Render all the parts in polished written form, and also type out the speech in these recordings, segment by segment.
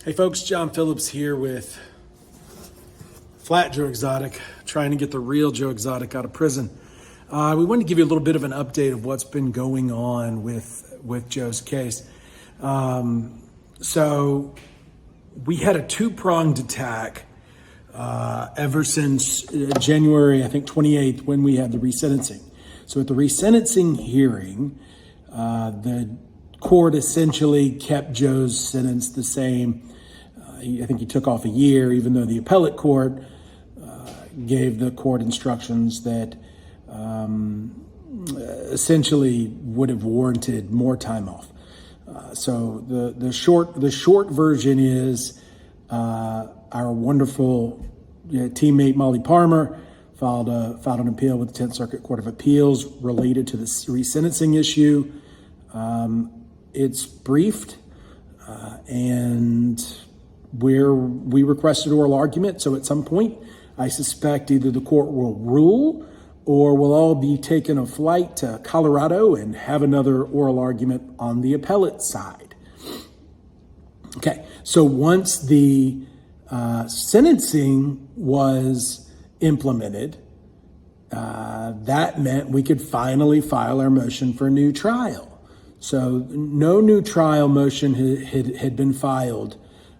Hey folks, John Phillips here with Flat Joe Exotic, trying to get the real Joe Exotic out of prison. We wanted to give you a little bit of an update of what's been going on with Joe's case. So we had a two-pronged attack ever since January, I think 28th, when we had the resentencing. So at the resentencing hearing, the court essentially kept Joe's sentence the same. I think he took off a year, even though the appellate court gave the court instructions that essentially would have warranted more time off. So the short version is our wonderful teammate Molly Parmer filed an appeal with the 10th Circuit Court of Appeals related to the resentencing issue. It's briefed and we requested oral argument. So at some point, I suspect either the court will rule or we'll all be taking a flight to Colorado and have another oral argument on the appellate side. Okay, so once the sentencing was implemented, that meant we could finally file our motion for a new trial. So no new trial motion had been filed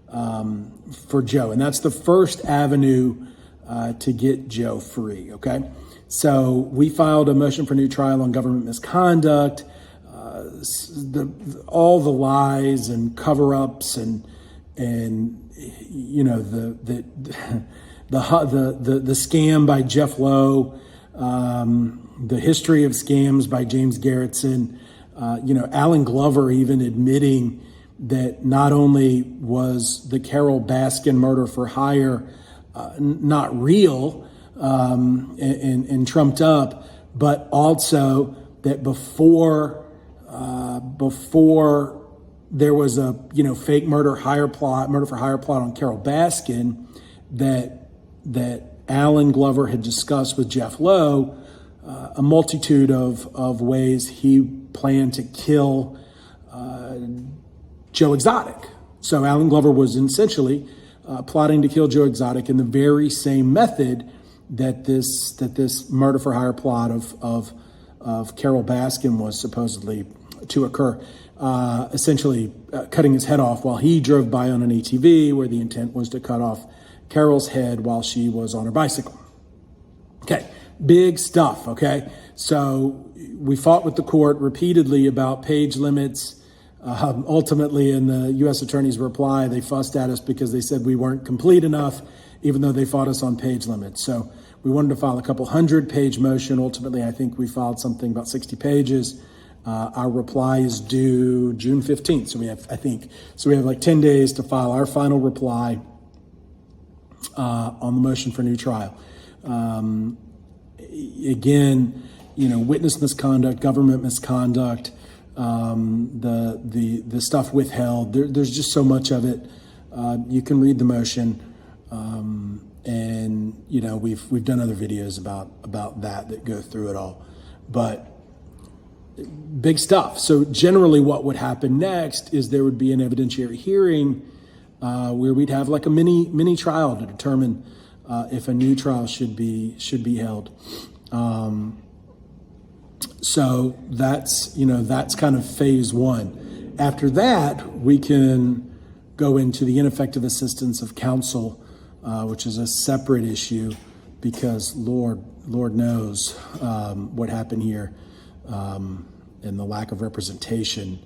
for Joe, and that's the first avenue to get Joe free, okay? So we filed a motion for new trial on government misconduct, all the lies and cover-ups and you know the scam by Jeff Lowe, the history of scams by James Garretson, Alan Glover even admitting that not only was the Carol Baskin murder for hire not real and trumped up, but also that before there was a fake murder for hire plot on Carol Baskin that Alan Glover had discussed with Jeff Lowe a multitude of ways he planned to kill Joe Exotic. So Alan Glover was essentially plotting to kill Joe Exotic in the very same method that this murder for hire plot of Carol Baskin was supposedly to occur, essentially cutting his head off while he drove by on an ATV, where the intent was to cut off Carol's head while she was on her bicycle. Okay, big stuff, okay? So we fought with the court repeatedly about page limits. Ultimately, in the U.S. Attorney's reply, they fussed at us because they said we weren't complete enough, even though they fought us on page limits. So we wanted to file a couple 100-page motion. Ultimately, I think we filed something about 60 pages. Our reply is due June 15th. So we have like 10 days to file our final reply on the motion for new trial. Again, witness misconduct, government misconduct, the stuff withheld. There's just so much of it. You can read the motion, and we've done other videos about that go through it all. But big stuff. So generally, what would happen next is there would be an evidentiary hearing where we'd have like a mini trial to determine if a new trial should be held. So that's kind of phase one. After that, we can go into the ineffective assistance of counsel, which is a separate issue, because Lord knows what happened here, and the lack of representation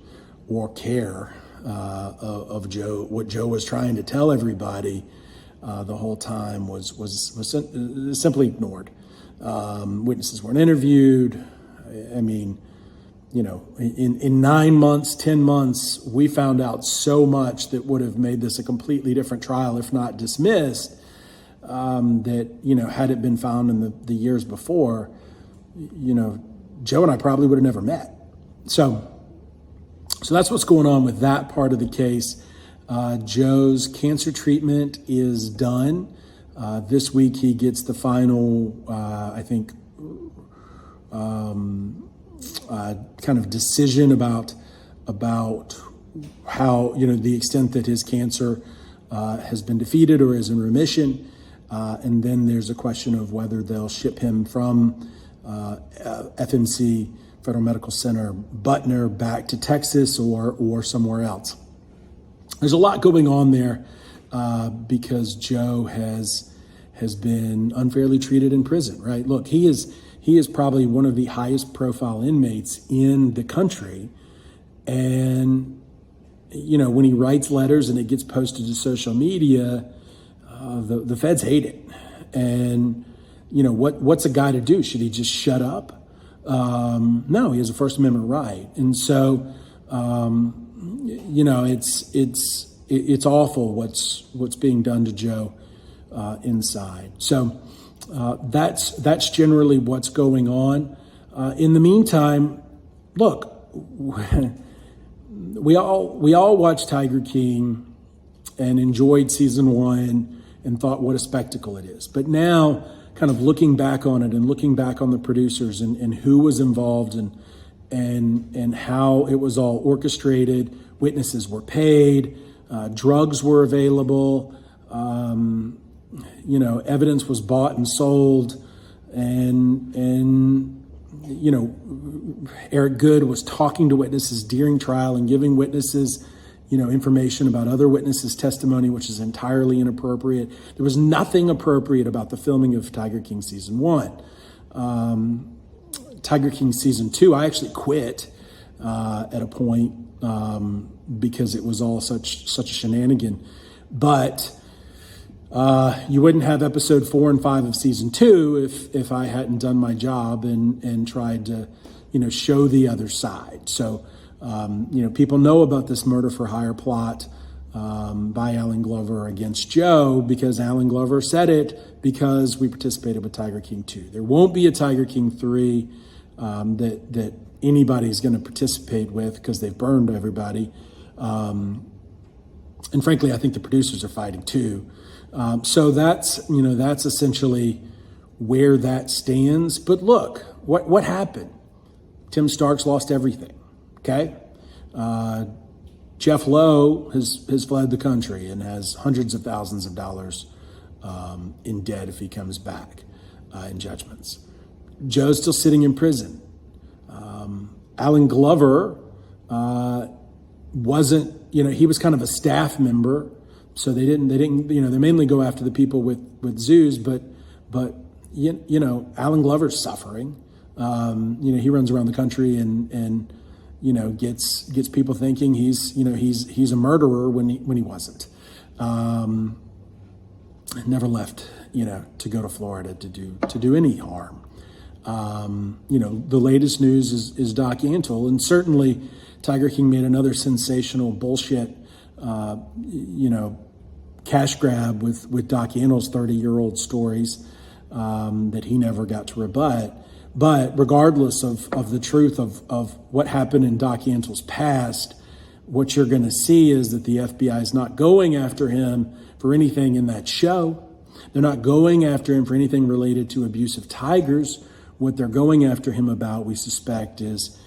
or care of Joe. What Joe was trying to tell everybody the whole time was simply ignored. Witnesses weren't interviewed. I mean, in 9 months, 10 months, we found out so much that would have made this a completely different trial, if not dismissed, that, had it been found in the years before, Joe and I probably would have never met. So that's what's going on with that part of the case. Joe's cancer treatment is done. This week he gets the final, kind of decision about how, the extent that his cancer has been defeated or is in remission. And then there's a question of whether they'll ship him from FMC, Federal Medical Center, Butner, back to Texas or somewhere else. There's a lot going on there because Joe has been unfairly treated in prison, right? Look, he is probably one of the highest profile inmates in the country. And, when he writes letters and it gets posted to social media, the feds hate it. And, what's a guy to do? Should he just shut up? No, he has a First Amendment right. And so, it's awful what's being done to Joe inside. So that's generally what's going on. In the meantime, look, we all watched Tiger King and enjoyed season 1 and thought what a spectacle it is. But now, kind of looking back on it and looking back on the producers and who was involved and how it was all orchestrated, witnesses were paid, drugs were available, evidence was bought and sold, and Eric Good was talking to witnesses during trial and giving witnesses, information about other witnesses' testimony, which is entirely inappropriate. There was nothing appropriate about the filming of Tiger King season 1. Tiger King season 2, I actually quit at a point because it was all such a shenanigan. But you wouldn't have episode 4 and 5 of season 2 if I hadn't done my job and tried to, show the other side. So, people know about this murder for hire plot by Alan Glover against Joe because Alan Glover said it because we participated with Tiger King 2. There won't be a Tiger King 3 that anybody's going to participate with because they've burned everybody. And frankly, I think the producers are fighting too. So that's essentially where that stands. But look, what happened? Tim Starks lost everything. Okay. Jeff Lowe has fled the country and has hundreds of thousands of dollars in debt if he comes back in judgments. Joe's still sitting in prison. Alan Glover wasn't, he was kind of a staff member, so they didn't, they mainly go after the people with zoos, but Alan Glover's suffering. He runs around the country and gets people thinking he's a murderer when he wasn't. Never left, to go to Florida to do any harm. The latest news is Doc Antel, and certainly Tiger King made another sensational bullshit, cash grab with Doc Antel's 30-year-old stories that he never got to rebut. But regardless of the truth of what happened in Doc Antel's past, what you're going to see is that the FBI is not going after him for anything in that show. They're not going after him for anything related to abuse of tigers. What they're going after him about, we suspect, is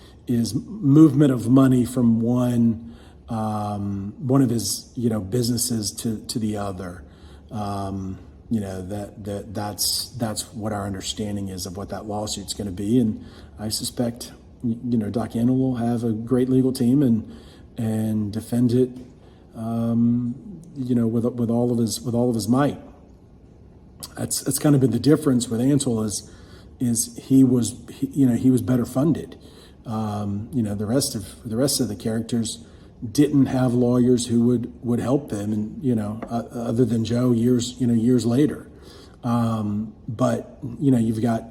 movement of money from one of his businesses to the other. That's what our understanding is of what that lawsuit's going to be, and I suspect Doc Antel will have a great legal team and defend it, with all of his might. That's kind of been the difference with Antel is he was better funded. The rest of the characters didn't have lawyers who would help them, and other than Joe years later. But you've got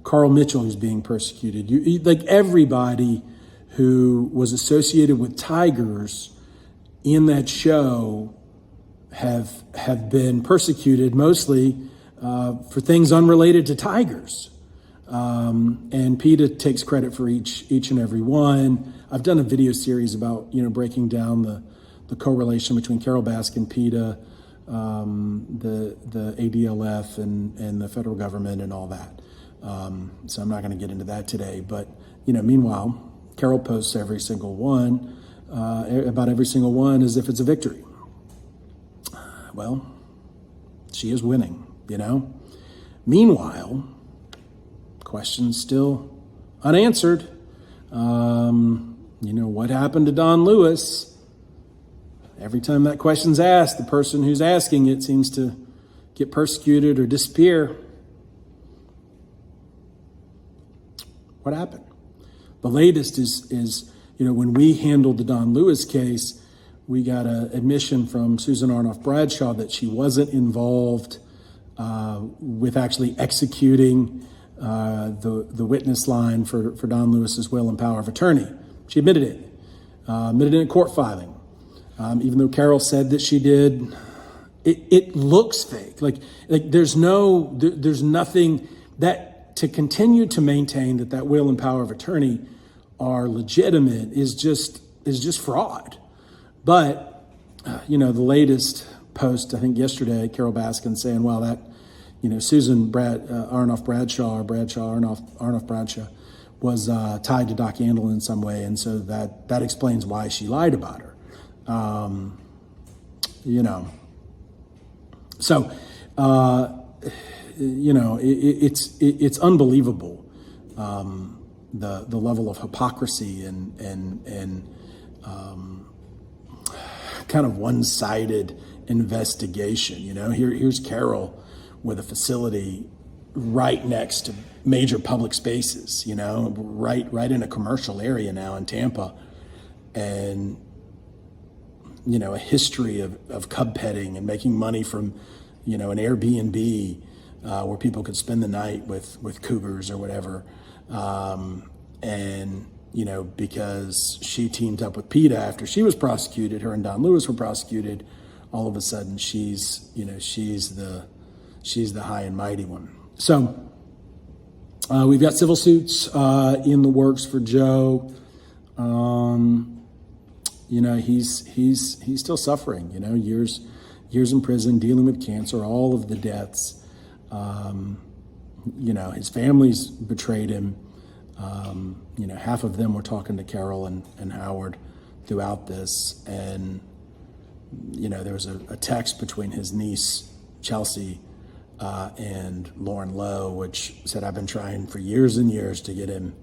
Carl Mitchell who's being persecuted. You like everybody who was associated with tigers in that show have been persecuted mostly for things unrelated to tigers. And PETA takes credit for each and every one. I've done a video series about, breaking down the correlation between Carol Baskin, PETA, the ADLF and the federal government and all that. So I'm not going to get into that today, but, meanwhile, Carol posts every single one, about every single one as if it's a victory. well, she is winning, you know. Meanwhile, questions still unanswered. You know, what happened to Don Lewis? Every time that question's asked, the person who's asking it seems to get persecuted or disappear. What happened? The latest is, you know, when we handled the Don Lewis case, we got an admission from Susan Arnoff Bradshaw that she wasn't involved with actually executing the witness line for Don Lewis's will and power of attorney. She admitted it in a court filing. Even though Carol said that she did, it looks fake. Like there's nothing that to continue to maintain that will and power of attorney are legitimate is just fraud. But you know, the latest post, I think yesterday, Carol Baskin saying, well, that, you know, Susan Arnoff Bradshaw was tied to Doc Antel in some way, and so that explains why she lied about her. You know, so you know, it's unbelievable, the level of hypocrisy and kind of one-sided investigation. You know, here's Carol with a facility right next to major public spaces, you know, right in a commercial area now in Tampa, and, you know, a history of cub petting and making money from, you know, an Airbnb where people could spend the night with cougars or whatever. And, you know, because she teamed up with PETA after she was prosecuted, her and Don Lewis were prosecuted, all of a sudden she's the high and mighty one. So we've got civil suits in the works for Joe. You know, he's still suffering, you know, years in prison, dealing with cancer, all of the deaths. You know, his family's betrayed him. You know, half of them were talking to Carol and Howard throughout this. And, you know, there was a text between his niece, Chelsea, and Lauren Lowe, which said, I've been trying for years and years to get him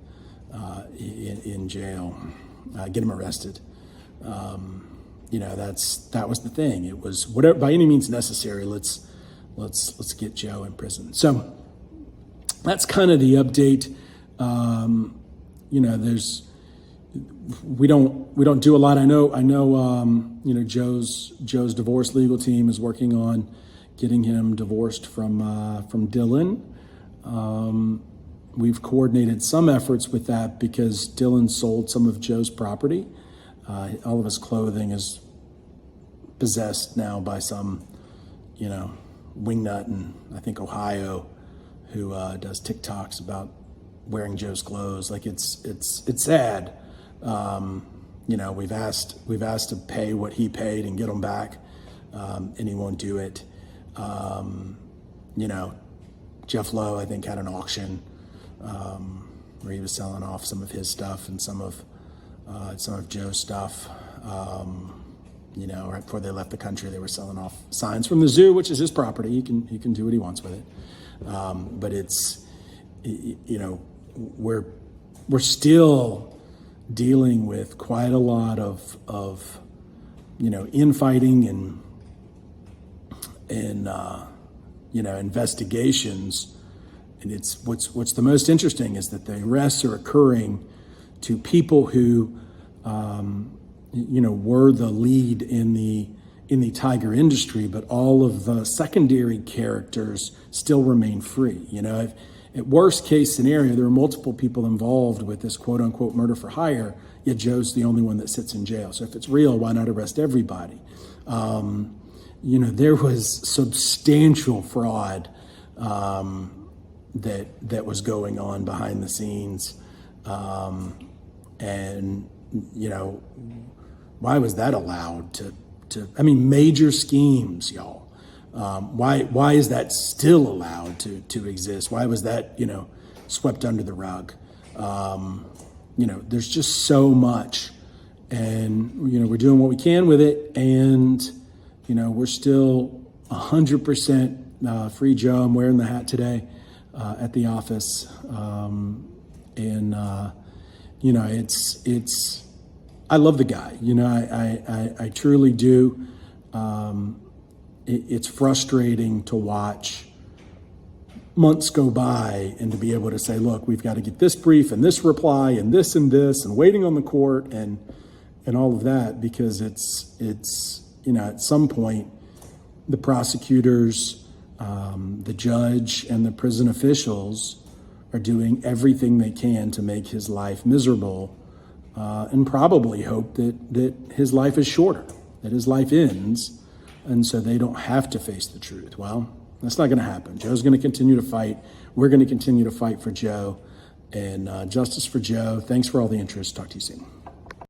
in jail, get him arrested. You know, that was the thing. It was whatever, by any means necessary. Let's get Joe in prison. So that's kind of the update. You know, we don't do a lot. I know. You know, Joe's divorce legal team is working on getting him divorced from Dylan. We've coordinated some efforts with that because Dylan sold some of Joe's property. All of his clothing is possessed now by some, you know, wingnut in, I think, Ohio, who does TikToks about wearing Joe's clothes. Like it's sad. You know, we've asked to pay what he paid and get him back, and he won't do it. You know, Jeff Lowe, I think, had an auction where he was selling off some of his stuff and some of Joe's stuff. You know, right before they left the country, they were selling off signs from the zoo, which is his property. He can do what he wants with it. But it's, you know, we're still dealing with quite a lot of you know, infighting and you know, investigations. And it's what's the most interesting is that the arrests are occurring to people who you know, were the lead in the tiger industry, but all of the secondary characters still remain free. You know, at worst case scenario, there are multiple people involved with this quote unquote murder for hire, yet Joe's the only one that sits in jail. So if it's real, why not arrest everybody? You know, there was substantial fraud that was going on behind the scenes. And, you know, why was that allowed to I mean, major schemes, y'all. Why is that still allowed to exist? Why was that, you know, swept under the rug? You know, there's just so much, and, you know, we're doing what we can with it. And, we're still 100% free Joe. I'm wearing the hat today at the office. It's I love the guy. I truly do. It's frustrating to watch months go by and to be able to say, look, we've got to get this brief and this reply and this and waiting on the court and all of that, because it's at some point the prosecutors, the judge, and the prison officials are doing everything they can to make his life miserable, and probably hope that his life is shorter, that his life ends, and so they don't have to face the truth. Well, that's not going to happen. Joe's going to continue to fight. We're going to continue to fight for Joe, and justice for Joe. Thanks for all the interest. Talk to you soon.